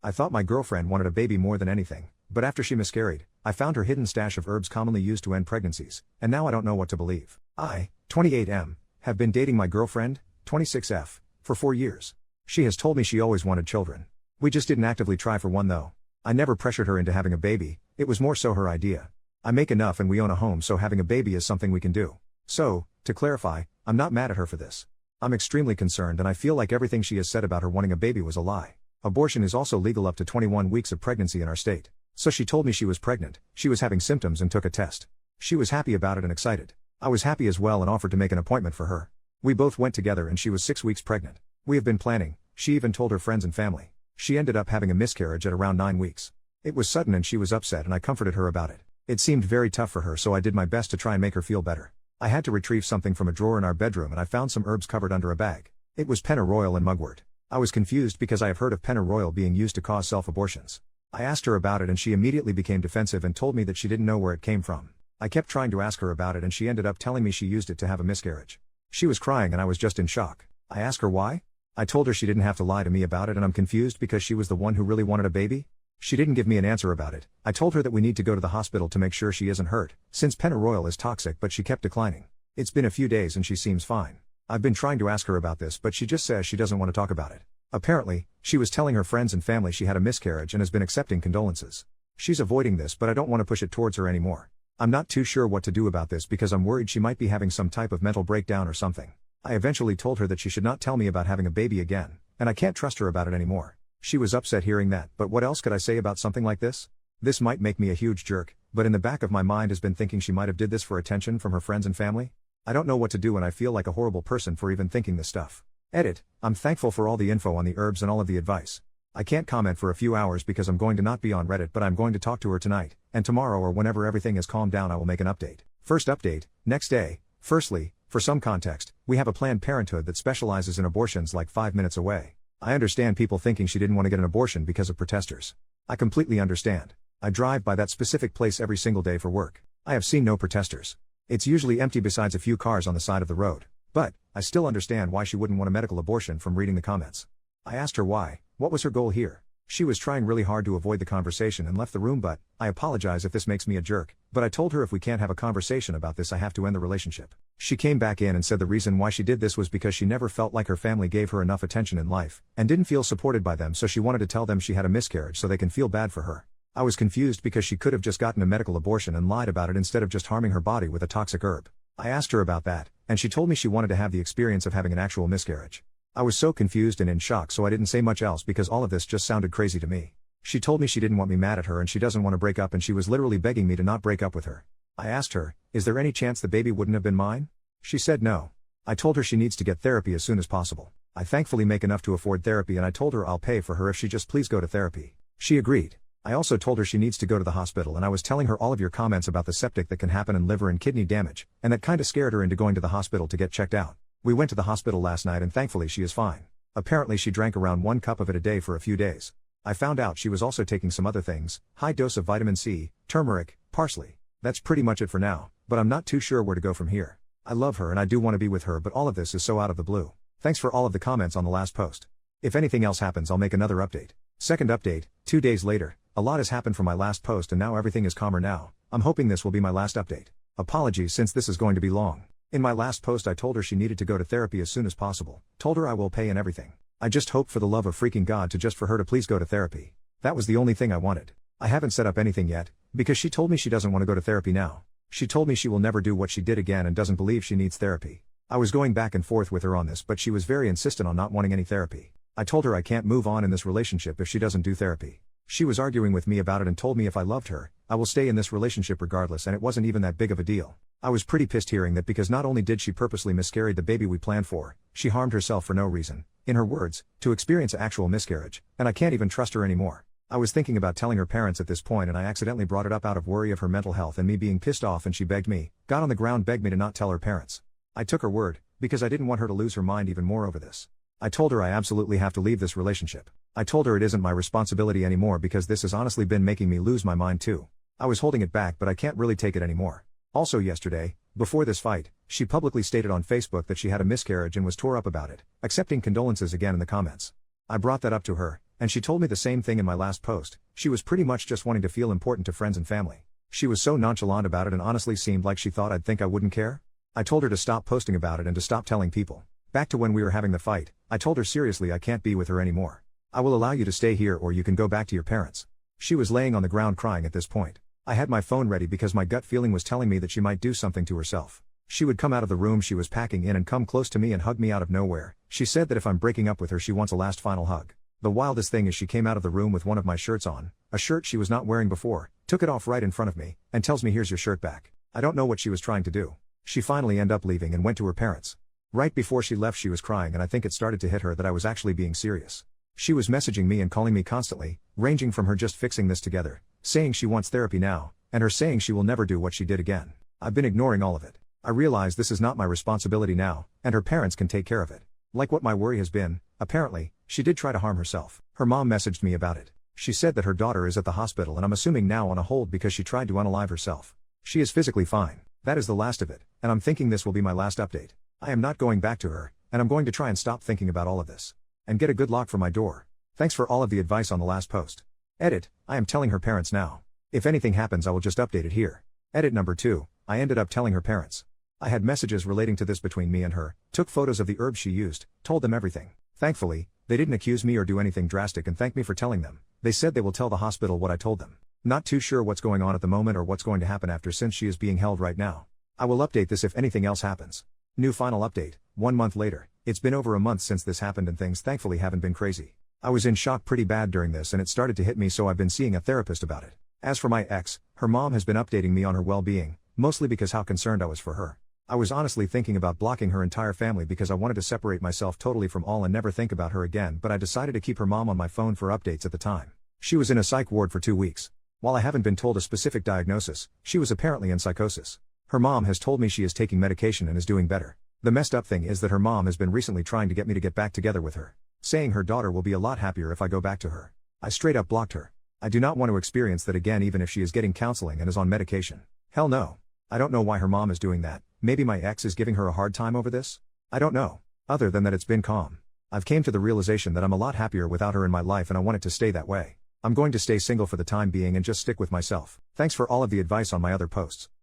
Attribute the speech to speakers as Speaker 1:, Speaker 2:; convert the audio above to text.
Speaker 1: I thought my girlfriend wanted a baby more than anything, but after she miscarried, I found her hidden stash of herbs commonly used to end pregnancies, and now I don't know what to believe. I, 28M, have been dating my girlfriend, 26F, for 4 years. She has told me she always wanted children. We just didn't actively try for one though. I never pressured her into having a baby, it was more so her idea. I make enough and we own a home, so having a baby is something we can do. So, to clarify, I'm not mad at her for this. I'm extremely concerned and I feel like everything she has said about her wanting a baby was a lie. Abortion is also legal up to 21 weeks of pregnancy in our state. So she told me she was pregnant, she was having symptoms and took a test. She was happy about it and excited. I was happy as well and offered to make an appointment for her. We both went together and she was 6 weeks pregnant. We have been planning, she even told her friends and family. She ended up having a miscarriage at around 9 weeks. It was sudden and she was upset and I comforted her about it. It seemed very tough for her, so I did my best to try and make her feel better. I had to retrieve something from a drawer in our bedroom and I found some herbs covered under a bag. It was pennyroyal and mugwort. I was confused because I have heard of pennyroyal being used to cause self-abortions. I asked her about it and she immediately became defensive and told me that she didn't know where it came from. I kept trying to ask her about it and she ended up telling me she used it to have a miscarriage. She was crying and I was just in shock. I asked her why? I told her she didn't have to lie to me about it and I'm confused because she was the one who really wanted a baby? She didn't give me an answer about it. I told her that we need to go to the hospital to make sure she isn't hurt, since pennyroyal is toxic, but she kept declining. It's been a few days and she seems fine. I've been trying to ask her about this but she just says she doesn't want to talk about it. Apparently, she was telling her friends and family she had a miscarriage and has been accepting condolences. She's avoiding this but I don't want to push it towards her anymore. I'm not too sure what to do about this because I'm worried she might be having some type of mental breakdown or something. I eventually told her that she should not tell me about having a baby again, and I can't trust her about it anymore. She was upset hearing that, but what else could I say about something like this? This might make me a huge jerk, but in the back of my mind has been thinking she might have did this for attention from her friends and family. I don't know what to do and I feel like a horrible person for even thinking this stuff. Edit, I'm thankful for all the info on the herbs and all of the advice. I can't comment for a few hours because I'm going to not be on Reddit, but I'm going to talk to her tonight, and tomorrow or whenever everything has calmed down I will make an update. First update, next day. Firstly, for some context, we have a Planned Parenthood that specializes in abortions like 5 minutes away. I understand people thinking she didn't want to get an abortion because of protesters. I completely understand. I drive by that specific place every single day for work. I have seen no protesters. It's usually empty besides a few cars on the side of the road. But, I still understand why she wouldn't want a medical abortion from reading the comments. I asked her why, what was her goal here? She was trying really hard to avoid the conversation and left the room, but, I apologize if this makes me a jerk, but I told her if we can't have a conversation about this I have to end the relationship. She came back in and said the reason why she did this was because she never felt like her family gave her enough attention in life, and didn't feel supported by them, so she wanted to tell them she had a miscarriage so they can feel bad for her. I was confused because she could have just gotten a medical abortion and lied about it instead of just harming her body with a toxic herb. I asked her about that, and she told me she wanted to have the experience of having an actual miscarriage. I was so confused and in shock, so I didn't say much else because all of this just sounded crazy to me. She told me she didn't want me mad at her and she doesn't want to break up, and she was literally begging me to not break up with her. I asked her, is there any chance the baby wouldn't have been mine? She said no. I told her she needs to get therapy as soon as possible. I thankfully make enough to afford therapy and I told her I'll pay for her if she just please go to therapy. She agreed. I also told her she needs to go to the hospital, and I was telling her all of your comments about the septic that can happen and liver and kidney damage, and that kinda scared her into going to the hospital to get checked out. We went to the hospital last night and thankfully she is fine. Apparently she drank around 1 cup of it a day for a few days. I found out she was also taking some other things, high dose of vitamin C, turmeric, parsley. That's pretty much it for now, but I'm not too sure where to go from here. I love her and I do want to be with her, but all of this is so out of the blue. Thanks for all of the comments on the last post. If anything else happens I'll make another update. Second update, 2 days later. A lot has happened from my last post and now everything is calmer now. I'm hoping this will be my last update. Apologies since this is going to be long. In my last post I told her she needed to go to therapy as soon as possible. Told her I will pay and everything. I just hope for the love of freaking God to just for her to please go to therapy. That was the only thing I wanted. I haven't set up anything yet, because she told me she doesn't want to go to therapy now. She told me she will never do what she did again and doesn't believe she needs therapy. I was going back and forth with her on this, but she was very insistent on not wanting any therapy. I told her I can't move on in this relationship if she doesn't do therapy. She was arguing with me about it and told me if I loved her, I will stay in this relationship regardless, and it wasn't even that big of a deal. I was pretty pissed hearing that because not only did she purposely miscarry the baby we planned for, she harmed herself for no reason, in her words, to experience actual miscarriage, and I can't even trust her anymore. I was thinking about telling her parents at this point and I accidentally brought it up out of worry of her mental health and me being pissed off, and she begged me, got on the ground, begged me to not tell her parents. I took her word, because I didn't want her to lose her mind even more over this. I told her I absolutely have to leave this relationship. I told her it isn't my responsibility anymore because this has honestly been making me lose my mind too. I was holding it back, but I can't really take it anymore. Also yesterday, before this fight, she publicly stated on Facebook that she had a miscarriage and was tore up about it, accepting condolences again in the comments. I brought that up to her, and she told me the same thing in my last post. She was pretty much just wanting to feel important to friends and family. She was so nonchalant about it and honestly seemed like she thought I'd think I wouldn't care. I told her to stop posting about it and to stop telling people. Back to when we were having the fight, I told her seriously I can't be with her anymore. I will allow you to stay here or you can go back to your parents. She was laying on the ground crying at this point. I had my phone ready because my gut feeling was telling me that she might do something to herself. She would come out of the room she was packing in and come close to me and hug me out of nowhere. She said that if I'm breaking up with her she wants a last final hug. The wildest thing is she came out of the room with one of my shirts on, a shirt she was not wearing before, took it off right in front of me, and tells me here's your shirt back. I don't know what she was trying to do. She finally ended up leaving and went to her parents. Right before she left she was crying and I think it started to hit her that I was actually being serious. She was messaging me and calling me constantly, ranging from her just fixing this together, saying she wants therapy now, and her saying she will never do what she did again. I've been ignoring all of it. I realize this is not my responsibility now, and her parents can take care of it. Like what my worry has been, apparently, she did try to harm herself. Her mom messaged me about it. She said that her daughter is at the hospital and I'm assuming now on a hold because she tried to unalive herself. She is physically fine. That is the last of it, and I'm thinking this will be my last update. I am not going back to her, and I'm going to try and stop thinking about all of this. And get a good lock for my door. Thanks for all of the advice on the last post. Edit, I am telling her parents now. If anything happens I will just update it here. Edit number 2, I ended up telling her parents. I had messages relating to this between me and her, took photos of the herbs she used, told them everything. Thankfully, they didn't accuse me or do anything drastic and thanked me for telling them. They said they will tell the hospital what I told them. Not too sure what's going on at the moment or what's going to happen after since she is being held right now. I will update this if anything else happens. New final update, 1 month later. It's been over a month since this happened and things thankfully haven't been crazy. I was in shock pretty bad during this and it started to hit me so I've been seeing a therapist about it. As for my ex, her mom has been updating me on her well-being, mostly because how concerned I was for her. I was honestly thinking about blocking her entire family because I wanted to separate myself totally from all and never think about her again, but I decided to keep her mom on my phone for updates at the time. She was in a psych ward for 2 weeks. While I haven't been told a specific diagnosis, she was apparently in psychosis. Her mom has told me she is taking medication and is doing better. The messed up thing is that her mom has been recently trying to get me to get back together with her, saying her daughter will be a lot happier if I go back to her. I straight up blocked her. I do not want to experience that again even if she is getting counseling and is on medication. Hell no. I don't know why her mom is doing that. Maybe my ex is giving her a hard time over this? I don't know. Other than that it's been calm. I've came to the realization that I'm a lot happier without her in my life and I want it to stay that way. I'm going to stay single for the time being and just stick with myself. Thanks for all of the advice on my other posts.